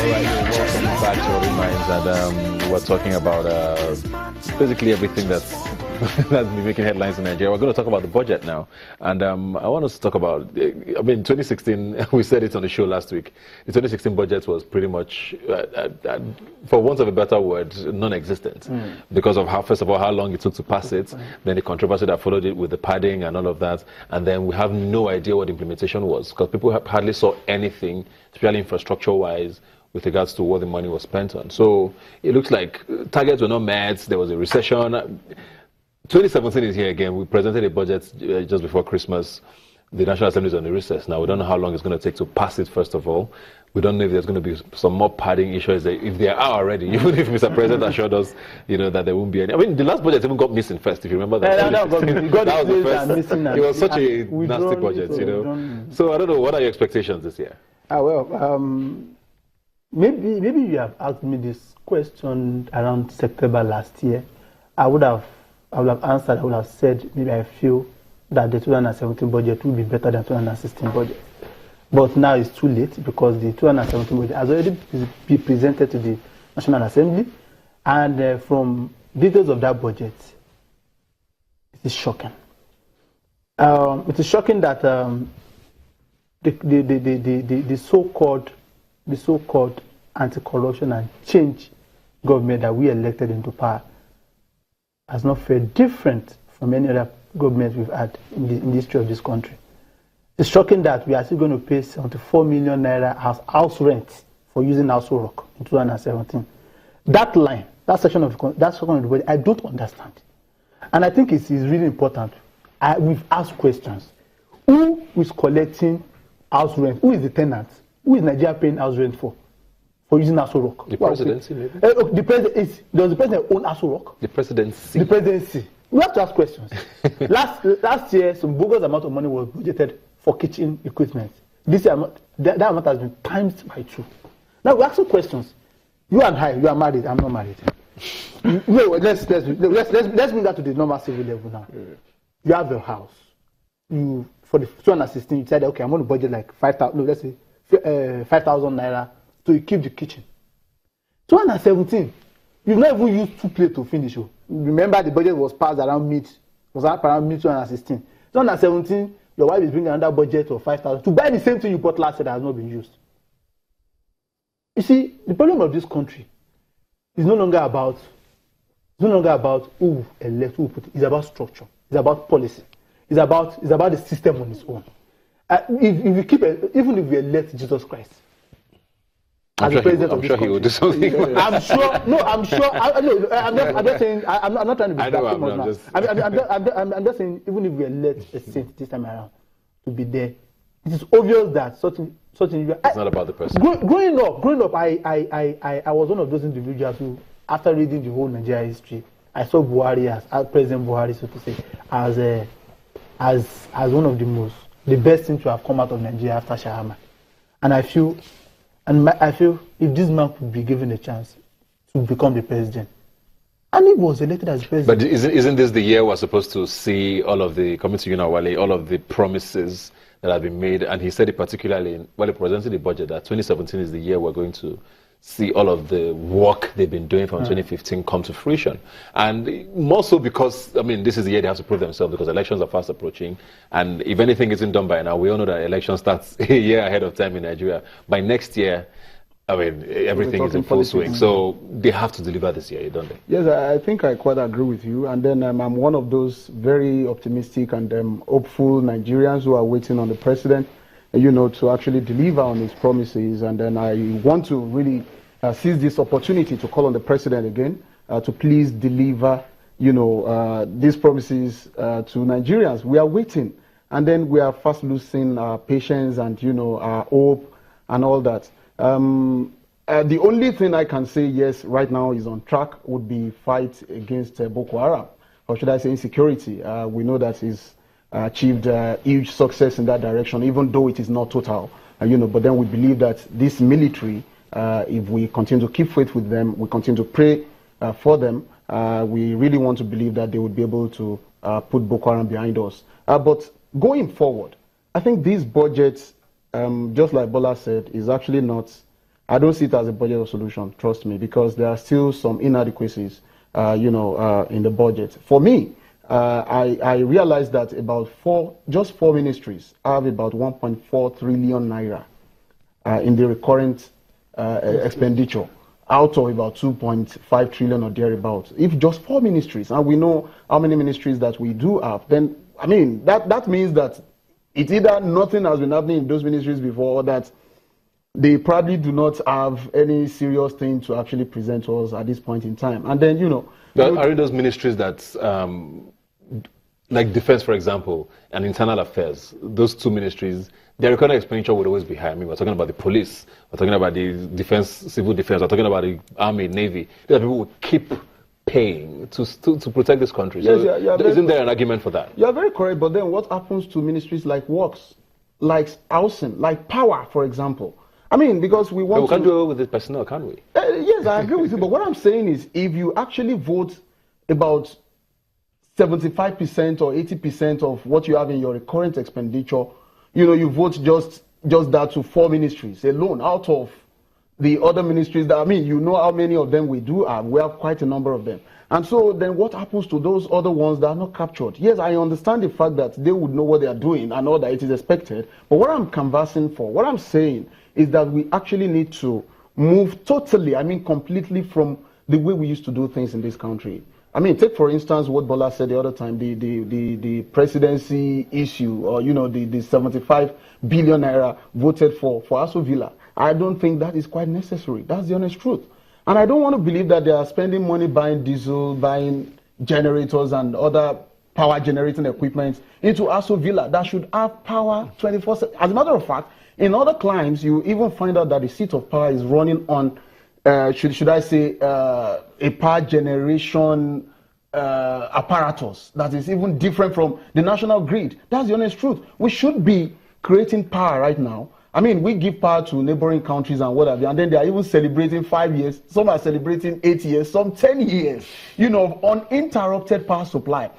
Welcome back to Rubbin Minds, and we're talking about basically everything that's been making headlines in Nigeria. We're going to talk about the budget now, and I want us to talk about. I mean, 2016. We said it on the show last week. The 2016 budget was pretty much, for want of a better word, non-existent because of first of all, how long it took to pass it, then the controversy that followed it with the padding and all of that, and then we have no idea what the implementation was because people hardly saw anything, especially infrastructure-wise, with regards to what the money was spent on. So it looks like targets were not met. There was a recession. 2017 is here again. We presented a budget just before Christmas. The National Assembly is on the recess now. We don't know how long it's going to take to pass it, first of all. We don't know if there's going to be some more padding issues. If there are already, even if Mr. President assured us, that there won't be any. I mean, the last budget even got missing first, if you remember that. That was the first. It was such a nasty budget, So I don't know. What are your expectations this year? Maybe you have asked me this question around September last year. I would have answered. I would have said maybe I feel that the 2017 budget will be better than 2016 budget. But now it's too late because the 2017 budget has already been presented to the National Assembly, and from details of that budget, it is shocking. It is shocking that the so-called anti-corruption and change government that we elected into power has not felt different from any other government we've had in the history of this country. It's shocking that we are still going to pay 74 million naira as house rent for using House Rock in 2017. That line, that section of the budget, I don't understand. And I think it's really important. We've asked questions. Who is collecting house rent? Who is the tenant? Who is Nigeria paying house rent for using House Rock? The presidency, maybe? Does the president own House Rock? The presidency. The presidency. We have to ask questions. Last year, some bogus amount of money was budgeted for kitchen equipment. This year, that amount has been times by 2. Now we ask some questions. You and I, you are married. I'm not married. Let's bring that to the normal civil level now. You have a house. For the 2016, you said, okay, I'm going to budget like 5,000. No, let's say 5,000 naira to keep the kitchen. 2017, you've not even used 2 plates to finish. Remember, the budget was passed around mid 2016. 2017, your wife is bringing another budget of 5,000 to buy the same thing you bought last year that has not been used. You see, the problem of this country is no longer about who elect, who put it. It's about structure. It's about policy. It's about the system on its own. If you keep even if we elect Jesus Christ as the president of this country, he will do something. I'm sure. No, I'm sure. I'm just saying. I'm not trying to be I'm just saying. Even if we elect a saint this time around to be there, it is obvious that certain. It's not about the person. Growing up, I was one of those individuals who, after reading the whole Nigeria history, I saw Buhari as President Buhari, so to say, as one of the best things to have come out of Nigeria after Shahama. And I feel if this man could be given a chance to become the president, and he was elected as president. But isn't this the year we're supposed to see all of the, coming to you now, Wale, all of the promises that have been made? And he said it particularly while he presented the budget that 2017 is the year we're going to see all of the work they've been doing from 2015 come to fruition. And more so because, I mean, this is the year they have to prove themselves because elections are fast approaching. And if anything isn't done by now, we all know that election starts a year ahead of time in Nigeria. By next year, I mean, everything is in full swing. So they have to deliver this year, don't they? Yes, I think I quite agree with you. And then I'm one of those very optimistic and hopeful Nigerians who are waiting on the president, to actually deliver on his promises. And then I want to really seize this opportunity to call on the president again to please deliver, these promises to Nigerians. We are waiting. And then we are fast losing our patience and, our hope and all that. The only thing I can say, yes, right now is on track would be fight against Boko Haram, or should I say insecurity. We know that he's achieved huge success in that direction, even though it is not total, but then we believe that this military, if we continue to keep faith with them, we continue to pray for them, we really want to believe that they would be able to put Boko Haram behind us. But going forward, I think these budgets, just like Bola said, is actually not I don't see it as a budget solution, trust me, because there are still some inadequacies, in the budget. For me, I realized that just four ministries have about 1.4 trillion naira in the recurrent expenditure out of about 2.5 trillion or thereabouts. If just four ministries, and we know how many ministries that we do have, then, I mean, that means that it's either nothing has been happening in those ministries before, or that they probably do not have any serious thing to actually present to us at this point in time. And then, Are those ministries that, like defense, for example, and internal affairs, those two ministries, their recurrent expenditure would always be high. I mean, we're talking about the police, we're talking about the defense, civil defense, we're talking about the army, navy. These are people who keep paying to protect this country. Yes, so isn't there an argument for that? You're very correct, but then what happens to ministries like works, like housing, like power, for example? I mean, because we want we can't do it with the personnel, can we? Yes, I agree with you, but what I'm saying is, if you actually vote about 75% or 80% of what you have in your recurrent expenditure, you vote just that to four ministries alone out of the other ministries that, I mean, how many of them we do have. We have quite a number of them. And so then what happens to those other ones that are not captured? Yes, I understand the fact that they would know what they are doing and all that it is expected. But what I'm canvassing for, what I'm saying is that we actually need to move totally, I mean completely, from the way we used to do things in this country. I mean, take for instance what Bola said the other time, the presidency issue, or the 75 billion naira voted for Aso Villa. I don't think that is quite necessary. That's the honest truth. And I don't want to believe that they are spending money buying diesel, buying generators and other power generating equipment into Aso Villa that should have power 24/7. As a matter of fact, in other climes, you even find out that the seat of power is running on, should I say, a power generation apparatus that is even different from the national grid. That's the honest truth. We should be creating power right now. I mean, we give power to neighboring countries and whatever, and then they are even celebrating 5 years. Some are celebrating 8 years, some 10 years, of uninterrupted power supply.